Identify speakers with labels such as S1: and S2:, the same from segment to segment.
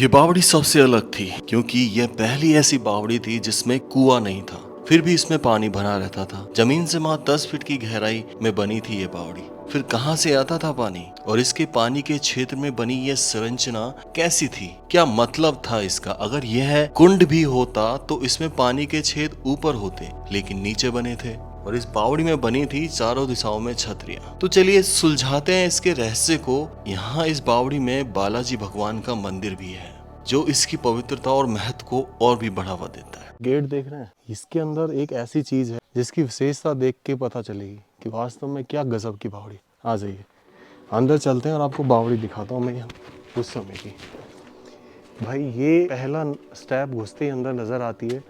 S1: ये बावड़ी सबसे अलग थी क्योंकि यह पहली ऐसी बावड़ी थी जिसमें कुआं नहीं था, फिर भी इसमें पानी भरा रहता था। जमीन से मात्र 10 फीट की गहराई में बनी थी ये बावड़ी। फिर कहां से आता था पानी और इसके पानी के क्षेत्र में बनी यह संरचना कैसी थी? क्या मतलब था इसका? अगर यह कुंड भी होता तो इसमें पानी के छेद ऊपर होते, लेकिन नीचे बने थे और इस बावड़ी में बनी थी चारों दिशाओं में छतरियां। तो चलिए सुलझाते हैं इसके रहस्य को। यहाँ इस बावड़ी में बालाजी भगवान का मंदिर भी है, जो इसकी पवित्रता और महत्व को और भी बढ़ावा देता है।
S2: गेट देख रहे हैं, इसके अंदर एक ऐसी चीज है जिसकी विशेषता देख के पता चलेगी कि वास्तव में क्या गजब की बावड़ी। आ जाइए अंदर चलते हैं और आपको बावड़ी दिखाता हूँ मैं यहाँ उस समय की। भाई ये पहला स्टेप घुसते ही अंदर नजर आती है।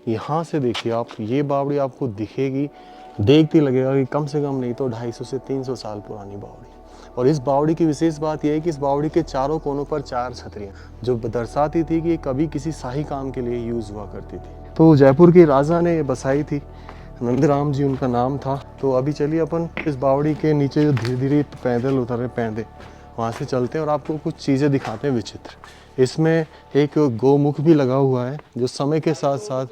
S2: यहाँ से देखिए आप, ये बावड़ी आपको दिखेगी, देखते लगेगा कि कम से कम नहीं तो 250 से 300 साल पुरानी बावड़ी। और इस बावड़ी की विशेष बात यह है कि इस बावड़ी के चारों कोनों पर 4 छतरियाँ, जो दर्शाती थी कि कभी किसी शाही काम के लिए यूज़ हुआ करती थी। तो जयपुर के राजा ने ये बसाई थी, नंदराम जी उनका नाम था। तो अभी चलिए अपन इस बावड़ी के नीचे जो धीरे धीरे पैदल उतर रहे पैदे, वहाँ से चलते हैं और आपको कुछ चीज़ें दिखाते हैं विचित्र। इसमें एक गोमुख भी लगा हुआ है जो समय के साथ साथ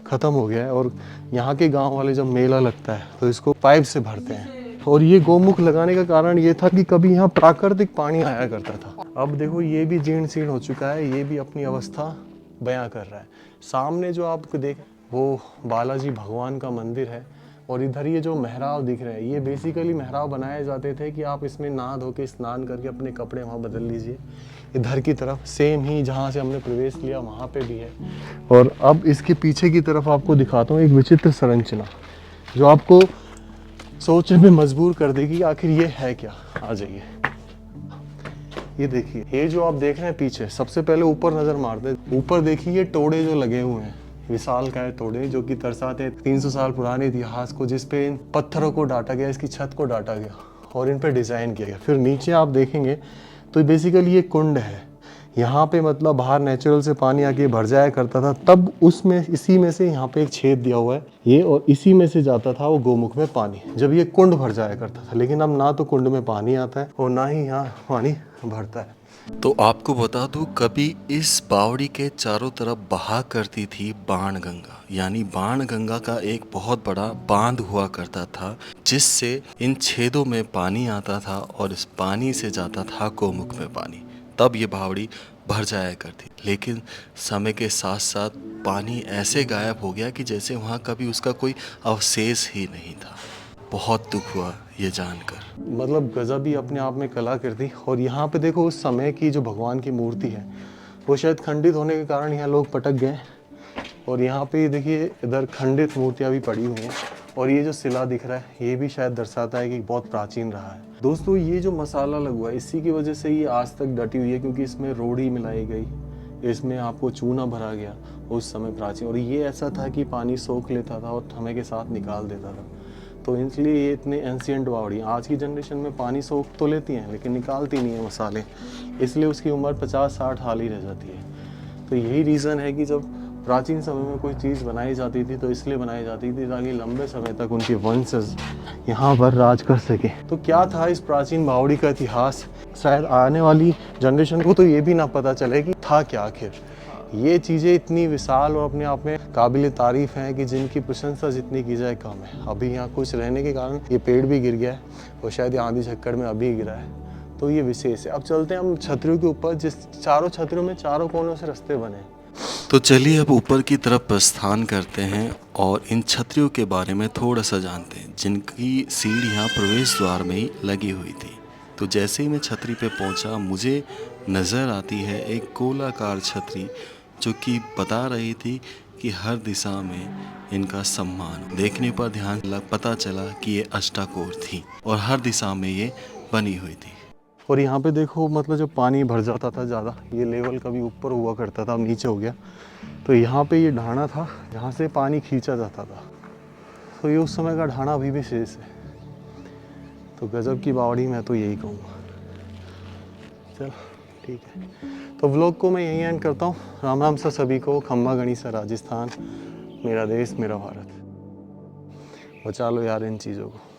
S2: ख़त्म हो गया है। और यहाँ के गांव वाले जब मेला लगता है तो इसको पाइप से भरते हैं। और ये गोमुख लगाने का कारण ये था कि कभी यहाँ प्राकृतिक पानी आया करता था। अब देखो ये भी जीर्ण शीर्ण हो चुका है, ये भी अपनी अवस्था बयां कर रहा है। सामने जो आप देख वो बालाजी भगवान का मंदिर है। और इधर ये जो मेहराब दिख रहे हैं, ये बेसिकली मेहराब बनाए जाते थे कि आप इसमें नहा धो के स्नान करके अपने कपड़े वहाँ बदल लीजिए। इधर की तरफ सेम ही जहाँ से हमने प्रवेश लिया वहाँ पे भी है। और अब इसके पीछे की तरफ आपको दिखाता हूँ एक विचित्र संरचना जो आपको सोचने में मजबूर कर देगी आखिर ये है क्या। आ जाइए, ये देखिए, ये जो आप देख रहे हैं पीछे, सबसे पहले ऊपर नजर मारते, ऊपर देखिए ये टोड़े जो लगे हुए हैं, विशाल काय तोड़े जो कि दर्शाते हैं 300 साल पुराने इतिहास को, जिसपे इन पत्थरों को डाटा गया, इसकी छत को डाटा गया और इन पे डिजाइन किया गया। फिर नीचे आप देखेंगे तो बेसिकली ये कुंड है। यहाँ पे मतलब बाहर नेचुरल से पानी आके भर जाया करता था, तब उसमें इसी में से यहाँ पे एक छेद दिया हुआ है ये, और इसी में से जाता था वो गोमुख में पानी, जब ये कुंड भर जाया करता था। लेकिन अब ना तो कुंड में पानी आता है और ना ही यहाँ पानी भरता है।
S1: तो आपको बता दूं, कभी इस बावड़ी के चारों तरफ बहा करती थी बाण गंगा, यानी बाण गंगा का एक बहुत बड़ा बांध हुआ करता था, जिससे इन छेदों में पानी आता था और इस पानी से जाता था गोमुख में पानी। तब ये बावड़ी भर जाया करती। लेकिन समय के साथ साथ पानी ऐसे गायब हो गया कि जैसे वहाँ कभी उसका कोई अवशेष ही नहीं था। बहुत दुख हुआ ये जानकर।
S2: मतलब गजब ही अपने आप में कलाकृति। और यहाँ पे देखो उस समय की जो भगवान की मूर्ति है वो शायद खंडित होने के कारण यहाँ लोग पटक गए। और यहाँ पे देखिए इधर खंडित मूर्तियाँ भी पड़ी हुई हैं। और ये जो शिला दिख रहा है ये भी शायद दर्शाता है कि बहुत प्राचीन रहा है। दोस्तों ये जो मसाला लगा हुआ है इसी की वजह से ये आज तक डटी हुई है, क्योंकि इसमें रोड़ी मिलाई गई, इसमें आपको चूना भरा गया उस समय प्राचीन। और ये ऐसा था कि पानी सोख लेता था और समय के साथ निकाल देता था। तो इसलिए ये इतने एंशियंट बावड़ी। आज की जनरेशन में पानी सोख तो लेती हैं लेकिन निकालती नहीं है मसाले, इसलिए उसकी उम्र 50-60 साल ही रह जाती है। तो यही रीज़न है कि जब प्राचीन समय में कोई चीज़ बनाई जाती थी तो इसलिए बनाई जाती थी ताकि लंबे समय तक उनके वंशज यहाँ पर राज कर सके। तो क्या था इस प्राचीन बावड़ी का इतिहास, शायद आने वाली जनरेशन को तो ये भी ना पता चले कि था क्या आखिर। ये चीज़ें इतनी विशाल और अपने आप में काबिल तारीफ़ हैं कि जिनकी प्रशंसा जितनी की जाए कम है। अभी यहाँ कुछ रहने के कारण ये पेड़ भी गिर गया है और शायद आंधी झक्कड़ में अभी गिरा है, तो ये विशेष है। अब चलते हैं हम छतरियों के ऊपर, जिस चारों छतरियों में चारों कोनों से रास्ते बने।
S1: तो चलिए अब ऊपर की तरफ प्रस्थान करते हैं और इन छतरियों के बारे में थोड़ा सा जानते हैं, जिनकी सीढ़ियाँ प्रवेश द्वार में ही लगी हुई थी। तो जैसे ही मैं छतरी पे पहुंचा, मुझे नज़र आती है एक गोलाकार छतरी, जो कि बता रही थी कि हर दिशा में इनका सम्मान। देखने पर पता चला कि ये अष्टाकोर थी और हर दिशा में ये बनी हुई थी।
S2: और यहाँ पे देखो मतलब जब पानी भर जाता था ज़्यादा, ये लेवल कभी ऊपर हुआ करता था, अब नीचे हो गया। तो यहाँ पे ये ढाना था जहाँ से पानी खींचा जाता था। तो ये उस समय का ढाना अभी भी शेष है। तो गजब की बावड़ी मैं तो यही कहूँगा। चलो ठीक है, तो व्लॉग को मैं यहीं एंड करता हूँ। राम राम सा सभी को। खम्बा गणिसा राजस्थान, मेरा देश मेरा भारत। बचा लो यार इन चीज़ों को।